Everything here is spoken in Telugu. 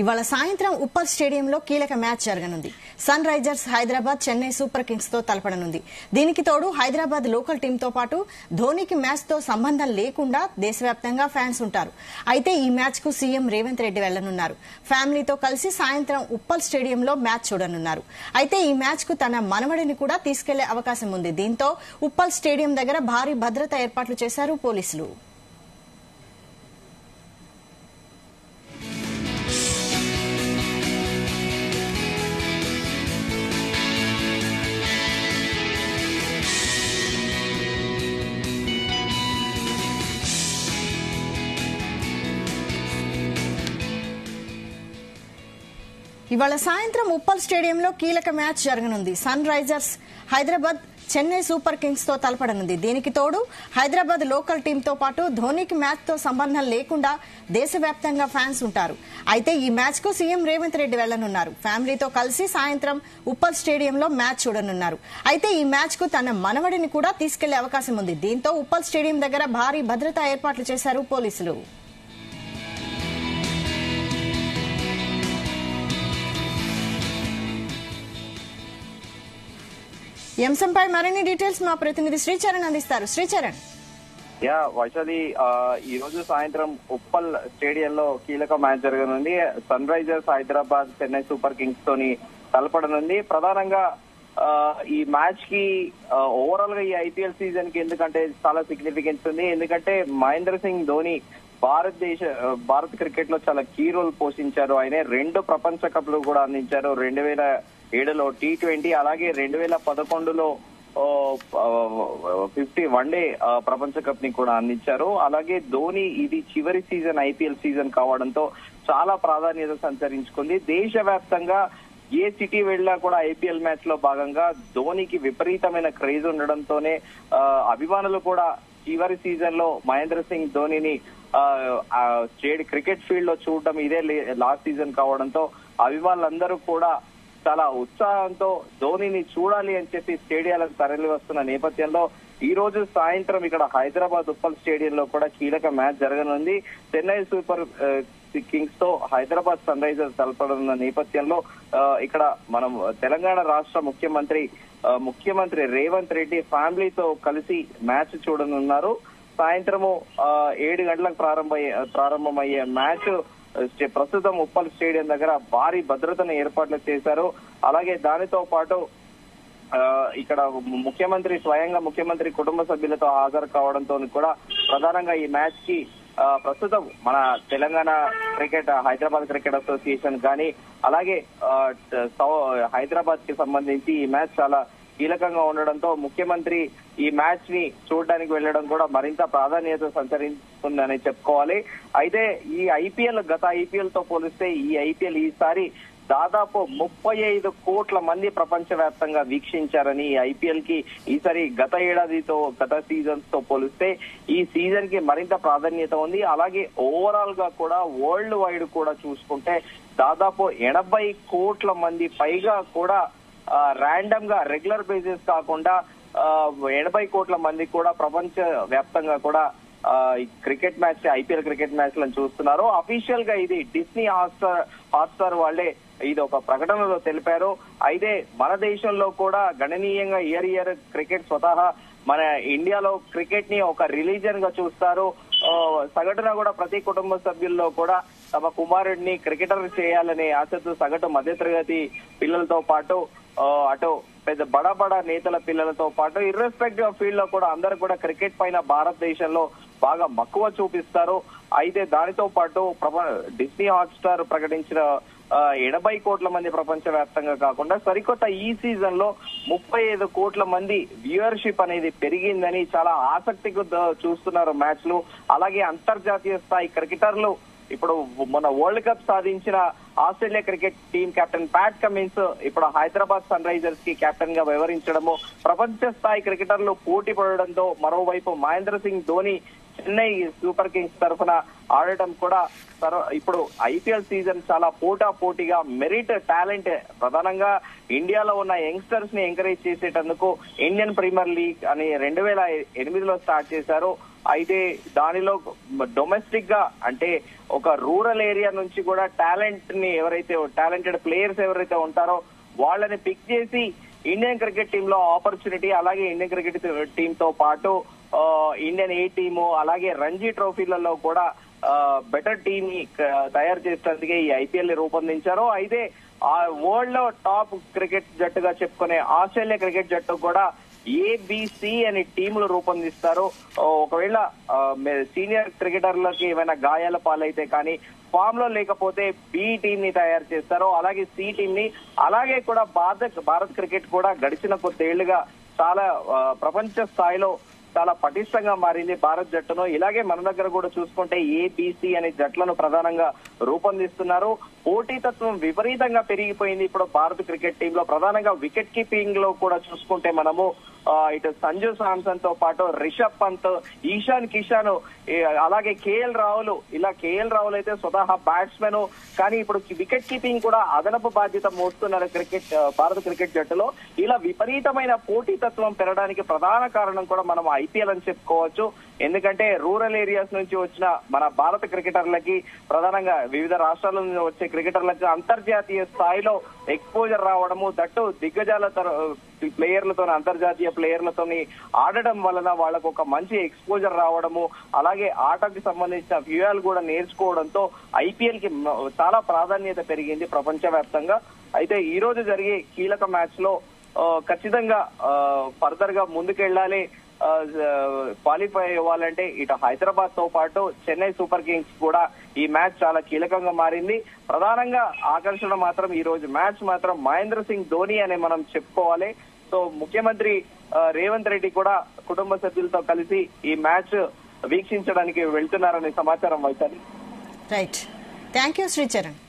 ఇవాళ సాయంత్రం ఉప్పల్ స్టేడియంలో కీలక మ్యాచ్ జరగనుంది. Sunrisers Hyderabad Chennai Super Kings తో తలపడనుంది. దీనికి తోడు హైదరాబాద్ లోకల్ టీంతో పాటు ధోనీకి మ్యాచ్ తో సంబంధం లేకుండా దేశవ్యాప్తంగా ఫ్యాన్స్ ఉంటారు. అయితే ఈ మ్యాచ్ కు సీఎం రేవంత్ రెడ్డి వెళ్లనున్నారు. ఫ్యామిలీతో కలిసి సాయంత్రం ఉప్పల్ స్టేడియంలో మ్యాచ్ చూడనున్నారు. అయితే ఈ మ్యాచ్ కు తన మనవడిని కూడా తీసుకెళ్లే అవకాశం ఉంది. దీంతో ఉప్పల్ స్టేడియం దగ్గర భారీ భద్రతా ఏర్పాట్లు చేశారు పోలీసులు. ఇవాళ సాయంత్రం ఉప్పల్ స్టేడియంలో కీలక మ్యాచ్ జరగనుంది. Sunrisers Hyderabad Chennai Super Kings తో తలపడనుంది. దీనికి తోడు హైదరాబాద్ లోకల్ టీంతో పాటు ధోనీకి మ్యాచ్ తో సంబంధం లేకుండా దేశవ్యాప్తంగా ఫ్యాన్స్ ఉంటారు. అయితే ఈ మ్యాచ్ కు సీఎం రేవంత్ రెడ్డి వెళ్లనున్నారు. ఫ్యామిలీతో కలిసి సాయంత్రం ఉప్పల్ స్టేడియంలో మ్యాచ్ చూడనున్నారు. అయితే ఈ మ్యాచ్ కు తన మనవడిని కూడా తీసుకెళ్లే అవకాశం ఉంది. దీంతో ఉప్పల్ స్టేడియం దగ్గర భారీ భద్రతా ఏర్పాట్లు చేశారు పోలీసులు. ఈ అంశంపై మరిన్ని డీటెయిల్స్ మా ప్రతినిధి శ్రీచరణ్ అందిస్తారు. శ్రీచరణ్. వైశాలి, ఈ రోజు సాయంత్రం ఉప్పల్ స్టేడియంలో కీలక మ్యాచ్ జరగనుంది. Sunrisers Hyderabad Chennai Super Kings తోని తలపడనుంది. ప్రధానంగా ఈ మ్యాచ్ కి ఓవరాల్ గా ఈ ఐపీఎల్ సీజన్ కి ఎందుకంటే చాలా సిగ్నిఫికెన్స్ ఉంది. ఎందుకంటే మహేంద్ర సింగ్ ధోని భారత క్రికెట్ లో చాలా కీ రోల్ పోషించారు. ఆయన 2 ప్రపంచ కప్లు కూడా అందించారు. 2007లో T20, అలాగే 2011లో 50 వన్డే ప్రపంచ కప్ ని కూడా అందించారు. అలాగే ధోని ఇది చివరి సీజన్ ఐపీఎల్ సీజన్ కావడంతో చాలా ప్రాధాన్యత సంతరించుకుంది. దేశవ్యాప్తంగా ఏ సిటీ వెళ్ళినా కూడా ఐపీఎల్ మ్యాచ్ లో భాగంగా ధోనికి విపరీతమైన క్రేజ్ ఉండడంతోనే అభిమానులు కూడా చివరి సీజన్ లో మహేంద్ర సింగ్ ధోనిని క్రికెట్ ఫీల్డ్ లో చూడడం ఇదే లాస్ట్ సీజన్ కావడంతో అభిమానులందరూ కూడా చాలా ఉత్సాహంతో ధోనిని చూడాలి అని చెప్పి స్టేడియాలకు తరలి వస్తున్న నేపథ్యంలో ఈ రోజు సాయంత్రం ఇక్కడ హైదరాబాద్ ఉప్పల్ స్టేడియంలో కూడా కీలక మ్యాచ్ జరగనుంది. చెన్నై సూపర్ కింగ్స్ తో హైదరాబాద్ సన్ రైజర్స్ తలపడున్న నేపథ్యంలో ఇక్కడ మనం తెలంగాణ రాష్ట్ర ముఖ్యమంత్రి రేవంత్ రెడ్డి ఫ్యామిలీతో కలిసి మ్యాచ్ చూడనున్నారు. సాయంత్రము 7 గంటలకు ప్రారంభమయ్యే మ్యాచ్ ప్రస్తుతం ఉప్పల్ స్టేడియం దగ్గర భారీ భద్రతను ఏర్పాట్లు చేశారు. అలాగే దానితో పాటు ఇక్కడ స్వయంగా ముఖ్యమంత్రి కుటుంబ సభ్యులతో హాజరు కావడంతో కూడా ప్రధానంగా ఈ మ్యాచ్ కి ప్రస్తుతం మన తెలంగాణ హైదరాబాద్ క్రికెట్ అసోసియేషన్ కానీ అలాగే హైదరాబాద్ కి సంబంధించి ఈ మ్యాచ్ చాలా కీలకంగా ఉండడంతో ముఖ్యమంత్రి ఈ మ్యాచ్ ని చూడడానికి వెళ్లడం కూడా మరింత ప్రాధాన్యత సంతరించుకుందని చెప్పుకోవాలి. అయితే ఈ గత ఐపీఎల్ తో పోలిస్తే ఈ ఐపీఎల్ ఈసారి దాదాపు 35 కోట్ల మంది ప్రపంచవ్యాప్తంగా వీక్షించారని ఈ ఐపీఎల్ కి ఈసారి గత సీజన్స్ తో పోలిస్తే ఈ సీజన్ కి మరింత ప్రాధాన్యత ఉంది. అలాగే ఓవరాల్ గా కూడా వరల్డ్ వైడ్ కూడా చూసుకుంటే దాదాపు 80 కోట్ల మంది పైగా కూడా ర్యాండమ్ గా రెగ్యులర్ బేసిస్ కాకుండా 80 కోట్ల మంది కూడా ప్రపంచ వ్యాప్తంగా కూడా cricket match IPL cricket match లను చూస్తున్నారు. అఫీషియల్ గా ఇది డిస్నీ హాట్స్టార్ వాళ్ళే ఇది ఒక ప్రకటనలో తెలిపారు. అయితే మన దేశంలో కూడా గణనీయంగా ఇయర్ క్రికెట్ స్వతహా మన ఇండియాలో క్రికెట్ ని ఒక రిలీజియన్ గా చూస్తారు. సగటున కూడా ప్రతి కుటుంబ సభ్యుల్లో కూడా తమ కుమారుడిని క్రికెటర్ చేయాలనే ఆశతో సగటు మధ్యతరగతి పిల్లలతో పాటు అటు పెద్ద బడా నేతల పిల్లలతో పాటు ఇర్రెస్పెక్టివ్ ఆఫ్ ఫీల్డ్ లో కూడా అందరూ కూడా క్రికెట్ పైన భారతదేశంలో బాగా మక్కువ చూపిస్తారు. అయితే దానితో పాటు డిస్నీ హాట్స్టార్ ప్రకటించిన 80 కోట్ల మంది ప్రపంచ వ్యాప్తంగా కాకుండా సరికొత్త ఈ సీజన్ లో 35 కోట్ల మంది వ్యూయర్షిప్ అనేది పెరిగిందని చాలా ఆసక్తిగా చూస్తున్నారు మ్యాచ్లు. అలాగే అంతర్జాతీయ స్థాయి క్రికెటర్లు ఇప్పుడు మొన్న వరల్డ్ కప్ సాధించిన Australia cricket team captain Pat Cummins ఇప్పుడు హైదరాబాద్ సన్ రైజర్స్ కి కెప్టెన్ గా వ్యవహరించడము, ప్రపంచ స్థాయి క్రికెటర్లు పోటీ పడడంతో మరోవైపు మహేంద్ర సింగ్ ధోని చెన్నై సూపర్ కింగ్స్ తరఫున ఆడటం కూడా ఇప్పుడు ఐపీఎల్ సీజన్ చాలా పోటాపోటీగా మెరిట్ టాలెంట్ ప్రధానంగా ఇండియాలో ఉన్న యంగ్స్టర్స్ ని ఎంకరేజ్ చేసేటందుకు ఇండియన్ ప్రీమియర్ లీగ్ అని 2008లో స్టార్ట్ చేశారు. అయితే దానిలో డొమెస్టిక్ గా అంటే ఒక రూరల్ ఏరియా నుంచి కూడా టాలెంటెడ్ ప్లేయర్స్ ఎవరైతే ఉంటారో వాళ్ళని పిక్ చేసి ఇండియన్ క్రికెట్ టీమ్ లో ఆపర్చునిటీ, అలాగే ఇండియన్ క్రికెట్ టీమ్ తో పాటు ఇండియన్ ఏ టీము అలాగే రంజీ ట్రోఫీలలో కూడా బెటర్ టీమ్ ని తయారు చేసేందుకే ఈ ఐపీఎల్ ని రూపొందించారు. అయితే ఆ వరల్డ్ లో టాప్ క్రికెట్ జట్టుగా చెప్పుకునే ఆస్ట్రేలియా క్రికెట్ జట్టు కూడా ఏబిసి అనే టీములు రూపొందిస్తారు. ఒకవేళ సీనియర్ క్రికెటర్లకి ఏమైనా గాయాల పాలైతే కానీ ఫామ్ లో లేకపోతే బి టీమ్ ని తయారు చేస్తారు, అలాగే సి టీమ్ ని. అలాగే కూడా భారత్ క్రికెట్ కూడా గడిచిన కొద్దేళ్లుగా చాలా ప్రపంచ స్థాయిలో చాలా పటిష్టంగా మారింది భారత్ జట్టును. ఇలాగే మన దగ్గర కూడా చూసుకుంటే ఏబిసి అనే జట్లను ప్రధానంగా రూపొందిస్తున్నారు. పోటీతత్వం విపరీతంగా పెరిగిపోయింది ఇప్పుడు భారత క్రికెట్ టీమ్ లో. ప్రధానంగా వికెట్ కీపింగ్ లో కూడా చూసుకుంటే మనము ఇటు సంజు శాంసన్ తో పాటు రిషబ్ పంత్, ఈశాన్ కిషాన్, అలాగే కేఎల్ రాహుల్ అయితే స్వతహా బ్యాట్స్మెన్, కానీ ఇప్పుడు వికెట్ కీపింగ్ కూడా అదనపు బాధ్యత మోస్తున్నారు భారత క్రికెట్ జట్టులో. ఇలా విపరీతమైన పోటీతత్వం పెరగడానికి ప్రధాన కారణం కూడా మనం ఐపీఎల్ అని చెప్పుకోవచ్చు. ఎందుకంటే రూరల్ ఏరియాస్ నుంచి వచ్చిన మన భారత క్రికెటర్లకి, ప్రధానంగా వివిధ రాష్ట్రాల నుంచి వచ్చే క్రికెటర్లకు అంతర్జాతీయ స్థాయిలో ఎక్స్పోజర్ రావడము, దట్టు దిగ్గజాల ప్లేయర్లతో అంతర్జాతీయ ప్లేయర్లతో ఆడడం వలన వాళ్ళకు ఒక మంచి ఎక్స్పోజర్ రావడము, అలాగే ఆటకు సంబంధించిన వ్యూహాలు కూడా నేర్చుకోవడంతో ఐపీఎల్ కి చాలా ప్రాధాన్యత పెరిగింది ప్రపంచవ్యాప్తంగా. అయితే ఈ రోజు జరిగే కీలక మ్యాచ్ లో ఖచ్చితంగా ఫర్దర్ గా ముందుకెళ్లాలి, క్వాలిఫై అవ్వాలంటే ఇటు హైదరాబాద్ తో పాటు చెన్నై సూపర్ కింగ్స్ కూడా ఈ మ్యాచ్ చాలా కీలకంగా మారింది. ప్రధానంగా ఆకర్షణ మాత్రం ఈ రోజు మ్యాచ్ మాత్రం మహేంద్ర సింగ్ ధోని అని మనం చెప్పుకోవాలి. సో ముఖ్యమంత్రి రేవంత్ రెడ్డి కూడా కుటుంబ సభ్యులతో కలిసి ఈ మ్యాచ్ వీక్షించడానికి వెళ్తున్నారనే సమాచారం Vaishali. Right, thank you Sricharan.